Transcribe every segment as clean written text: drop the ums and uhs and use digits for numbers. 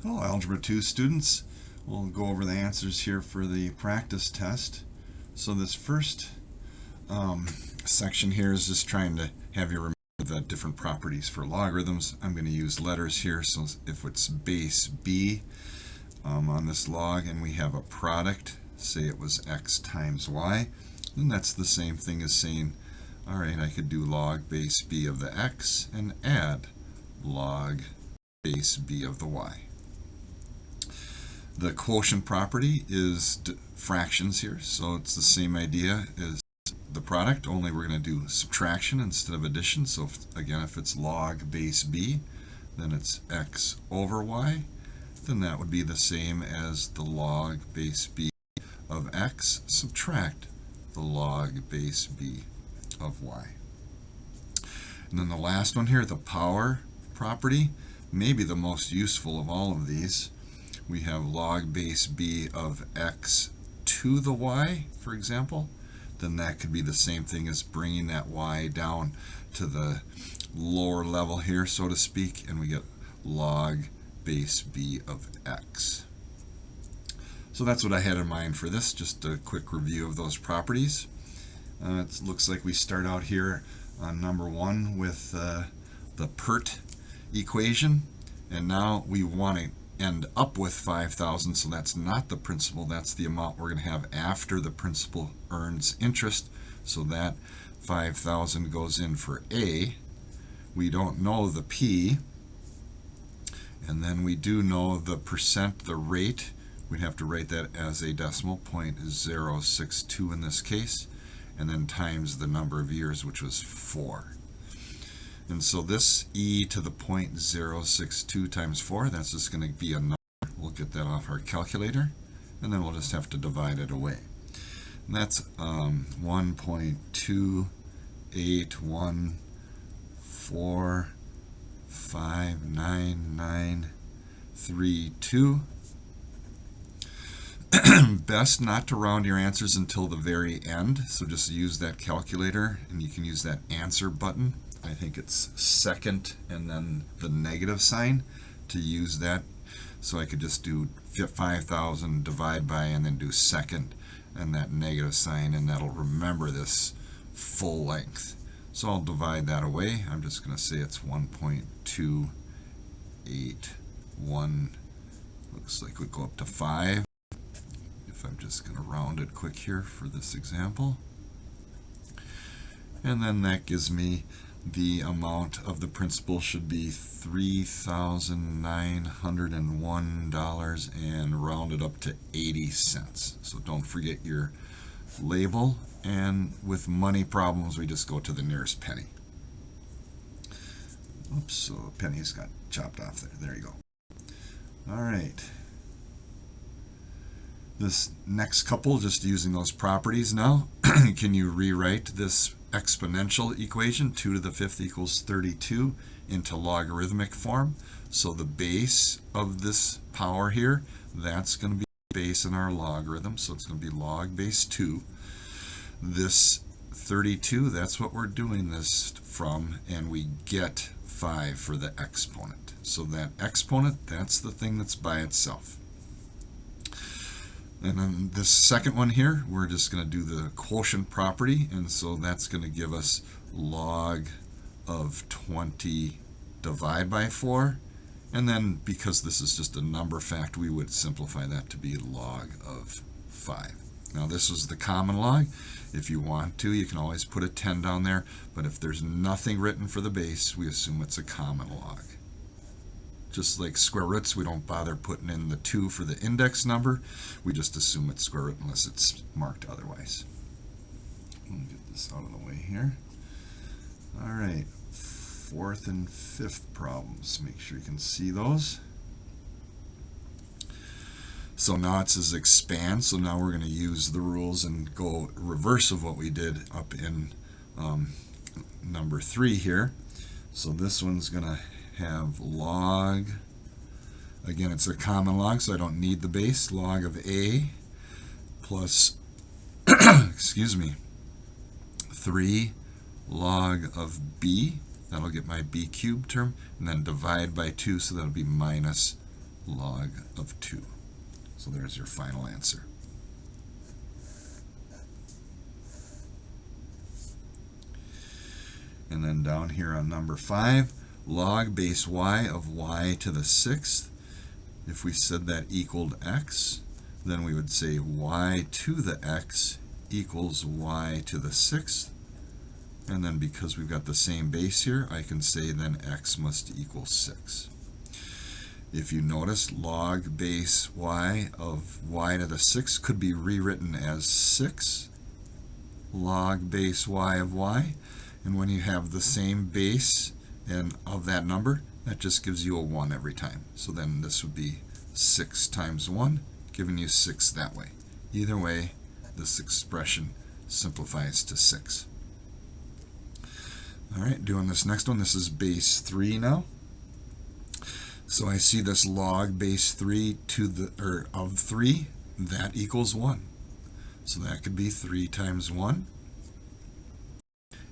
Hello, Algebra 2 students. We'll go over the answers here for the practice test. So this first section here is just trying to have you remember the different properties for logarithms. I'm going to use letters here, so if it's base b on this log and we have a product, say it was x times y, then that's the same thing as saying, all right, I could do log base b of the x and add log base b of the y. The quotient property is fractions here, so it's the same idea as the product, only we're going to do subtraction instead of addition. So if it's log base b, then it's x over y. Then that would be the same as the log base b of x subtract the log base b of y. And then the last one here, the power property, maybe the most useful of all of these. We have log base b of x to the y, for example. Then that could be the same thing as bringing that y down to the lower level here, so to speak, and we get log base b of x. So that's what I had in mind for this, just a quick review of those properties. It looks like we start out here on number 1 with the PERT equation, and now we want to end up with 5,000, so that's not the principal, that's the amount we're going to have after the principal earns interest, so that 5,000 goes in for A. We don't know the P, and then we do know the percent, the rate. We'd have to write that as a decimal, 0.062 in this case, and then times the number of years, which was 4. And so this e to the 0.062 times 4, that's just going to be a number. We'll get that off our calculator, and then we'll just have to divide it away. And that's 1.281459932. Best not to round your answers until the very end, so just use that calculator, and you can use that answer button. I think it's second and then the negative sign to use that. So I could just do 5,000 divide by and then do second and that negative sign, and that'll remember this full length. So I'll divide that away. I'm just going to say it's 1.281. Looks like we go up to 5. If I'm just going to round it quick here for this example. And then that gives me the amount of the principal should be $3,901 and rounded up to 80 cents. So don't forget your label, and with money problems we just go to the nearest penny. Oops, so a penny's got chopped off there. There you go. All right. This next couple, just using those properties now, can you rewrite this exponential equation, 2 to the 5th equals 32, into logarithmic form? So the base of this power here, that's going to be base in our logarithm, so it's going to be log base 2. This 32, that's what we're doing this from, and we get 5 for the exponent. So that exponent, that's the thing that's by itself. And then this second one here, we're just going to do the quotient property, and so that's going to give us log of 20 divide by 4, and then because this is just a number fact, we would simplify that to be log of 5. Now this was the common log. If you want to, you can always put a 10 down there, but if there's nothing written for the base, we assume it's a common log. Just like square roots, we don't bother putting in the 2 for the index number. We just assume it's square root unless it's marked otherwise. Let me get this out of the way here. All right, 4th and 5th problems. Make sure you can see those. So now it says expand, so now we're going to use the rules and go reverse of what we did up in number 3 here. So this one's going to have log, again it's a common log so I don't need the base, log of A plus excuse me, 3 log of B, that'll get my B cubed term, and then divide by 2, so that'll be minus log of 2. So there's your final answer. And then down here on number 5, log base y of y to the 6th. If we said that equaled x, then we would say y to the x equals y to the 6th. And then because we've got the same base here, I can say then x must equal 6. If you notice, log base y of y to the 6th could be rewritten as 6 log base y of y. And when you have the same base and of that number, that just gives you a 1 every time. So then this would be 6 times 1, giving you 6 that way. Either way, this expression simplifies to 6. All right, doing this next one, this is base 3 now. So I see this log base 3 to the of 3, that equals 1. So that could be 3 times 1.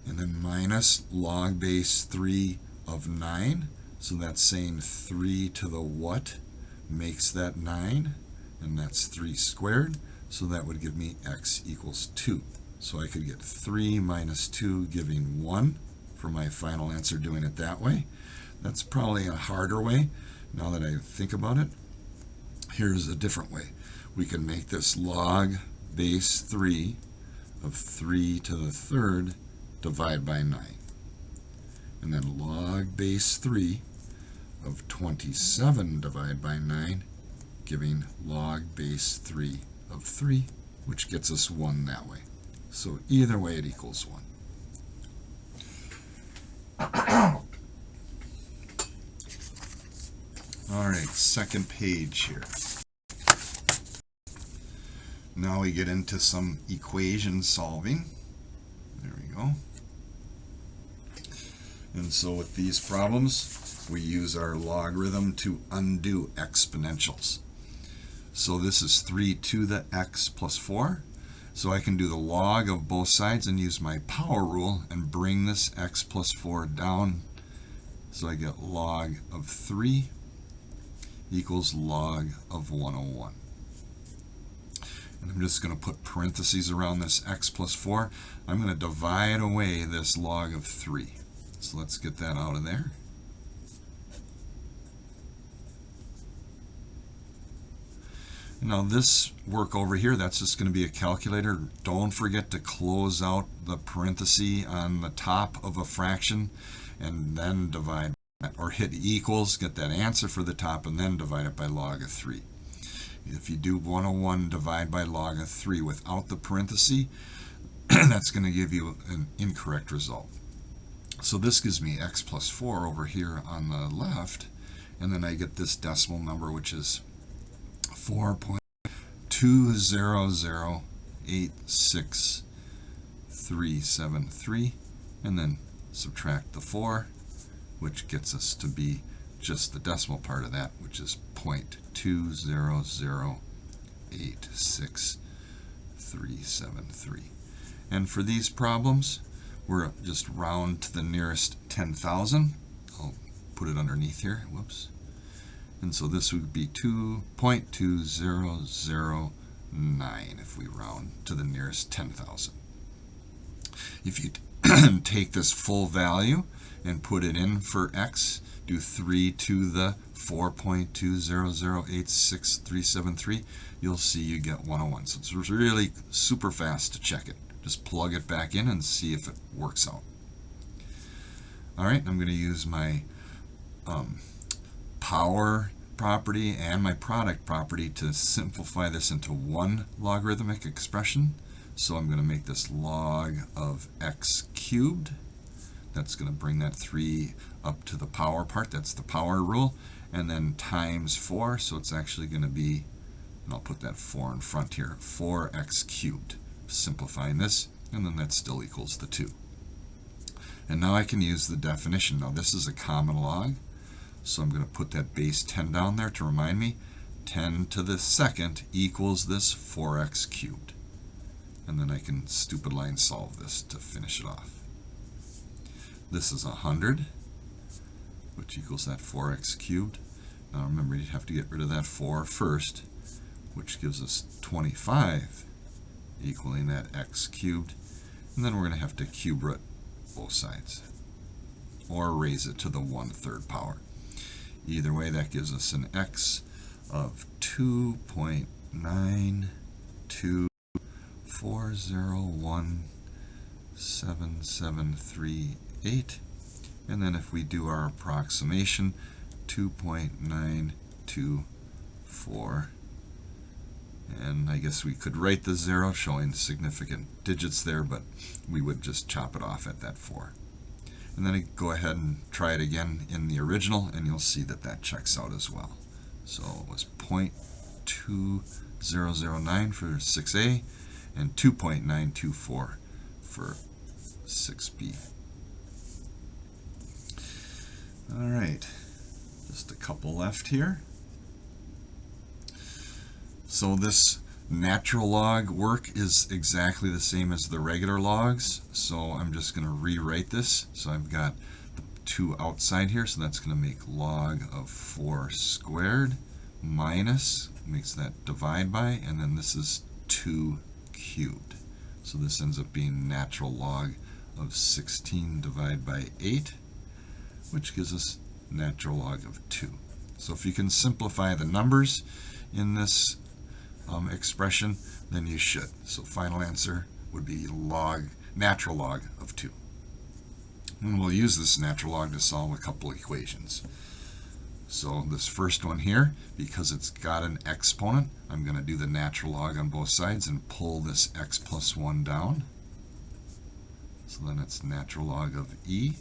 And then minus log base 3 of 9. So that's saying 3 to the what makes that 9, and that's 3 squared. So that would give me x equals 2. So I could get 3 minus 2 giving 1 for my final answer doing it that way. That's probably a harder way now that I think about it. Here's a different way. We can make this log base 3 of 3 to the 3rd divide by 9. And then log base 3 of 27 divided by 9, giving log base 3 of 3, which gets us 1 that way. So either way it equals 1. All right, second page here. Now we get into some equation solving. There we go. And so with these problems, we use our logarithm to undo exponentials. So this is 3 to the x plus 4. So I can do the log of both sides and use my power rule and bring this x plus 4 down. So I get log of 3 equals log of 101. And I'm just going to put parentheses around this x plus 4. I'm going to divide away this log of 3. So let's get that out of there. Now this work over here, that's just going to be a calculator. Don't forget to close out the parenthesis on the top of a fraction and then divide, or hit equals, get that answer for the top, and then divide it by log of 3. If you do 101 divide by log of 3 without the parenthesis, that's going to give you an incorrect result. So this gives me x plus 4 over here on the left, and then I get this decimal number, which is 4.20086,373, and then subtract the 4, which gets us to be just the decimal part of that, which is 0.20086,373. And for these problems, we're just round to the nearest 10,000. I'll put it underneath here. Whoops. And so this would be 2.2009 if we round to the nearest 10,000. If you take this full value and put it in for x, do 3 to the 4.20086,373, you'll see you get 101. So it's really super fast to check it. Just plug it back in and see if it works out. All right, I'm going to use my power property and my product property to simplify this into one logarithmic expression. So I'm going to make this log of x cubed. That's going to bring that 3 up to the power part. That's the power rule. And then times 4. So it's actually going to be, and I'll put that 4 in front here, 4x cubed. Simplifying this, and then that still equals the 2. And now I can use the definition. Now this is a common log, so I'm going to put that base 10 down there to remind me. 10 to the second equals this 4x cubed. And then I can stupid line solve this to finish it off. This is 100, which equals that 4x cubed. Now remember, you have to get rid of that 4 first, which gives us 25, equaling that x cubed. And then we're going to have to cube root both sides, or raise it to the 1/3 power. Either way, that gives us an x of 2.924017738. And then if we do our approximation, 2.924, and I guess we could write the 0 showing significant digits there, but we would just chop it off at that 4. And then go ahead and try it again in the original, and you'll see that that checks out as well. So it was 0.2009 for 6A and 2.924 for 6B. All right, just a couple left here. So this natural log work is exactly the same as the regular logs, so I'm just going to rewrite this. So I've got the 2 outside here, so that's going to make log of 4 squared minus, makes that divide by, and then this is 2 cubed. So this ends up being natural log of 16 divided by 8, which gives us natural log of 2. So if you can simplify the numbers in this expression, then you should. So final answer would be natural log of 2. And we'll use this natural log to solve a couple equations. So this first one here, because it's got an exponent, I'm going to do the natural log on both sides and pull this x plus 1 down. So then it's natural log of e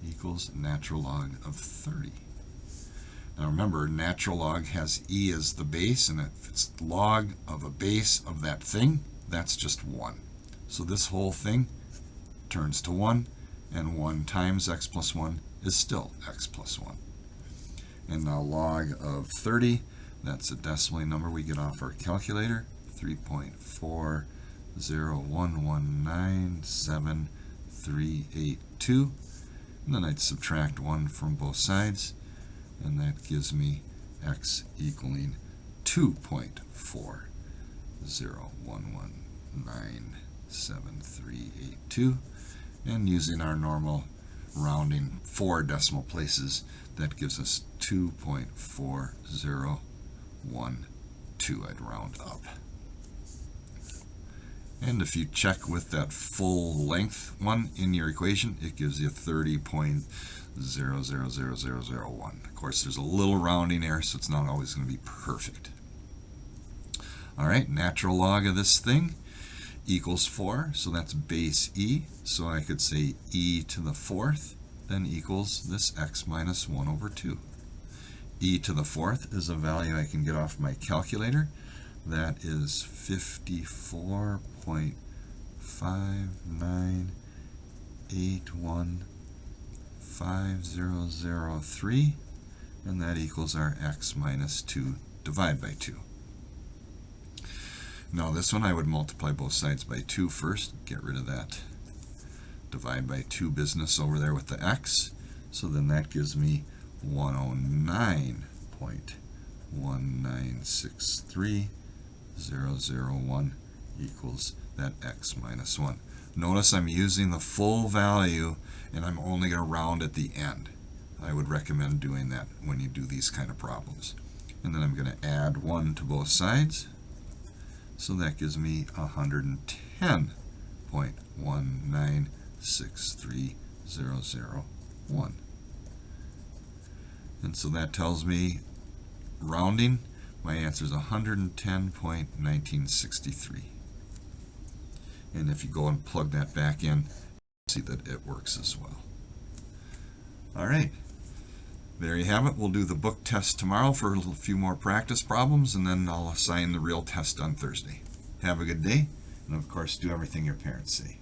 equals natural log of 30. Now remember, natural log has e as the base, and if it's log of a base of that thing, that's just 1. So this whole thing turns to 1, and 1 times x plus 1 is still x plus 1. And now log of 30, that's a decimal number we get off our calculator, 3.401197,382. And then I'd subtract 1 from both sides, and that gives me x equaling 2.401197,382. And using our normal rounding 4 decimal places, that gives us 2.4012. I'd round up. And if you check with that full length one in your equation, it gives you 30.000001. Of course, there's a little rounding error, so it's not always going to be perfect. All right, natural log of this thing equals 4, so that's base e. So I could say e to the 4th then equals this x minus 1 over 2. E to the 4th is a value I can get off my calculator. That is 54.59815003, and that equals our x minus 2 divided by 2. Now this one I would multiply both sides by 2 first, get rid of that divide by 2 business over there with the x. So then that gives me 109.1963,001 equals that x minus 1. Notice I'm using the full value, and I'm only going to round at the end. I would recommend doing that when you do these kind of problems. And then I'm going to add 1 to both sides. So that gives me 110.1963,001. And so that tells me, rounding, my answer is 110.1963. And if you go and plug that back in, see that it works as well. All right, there you have it. We'll do the book test tomorrow for a few more practice problems, and then I'll assign the real test on Thursday. Have a good day, and of course, do everything your parents say.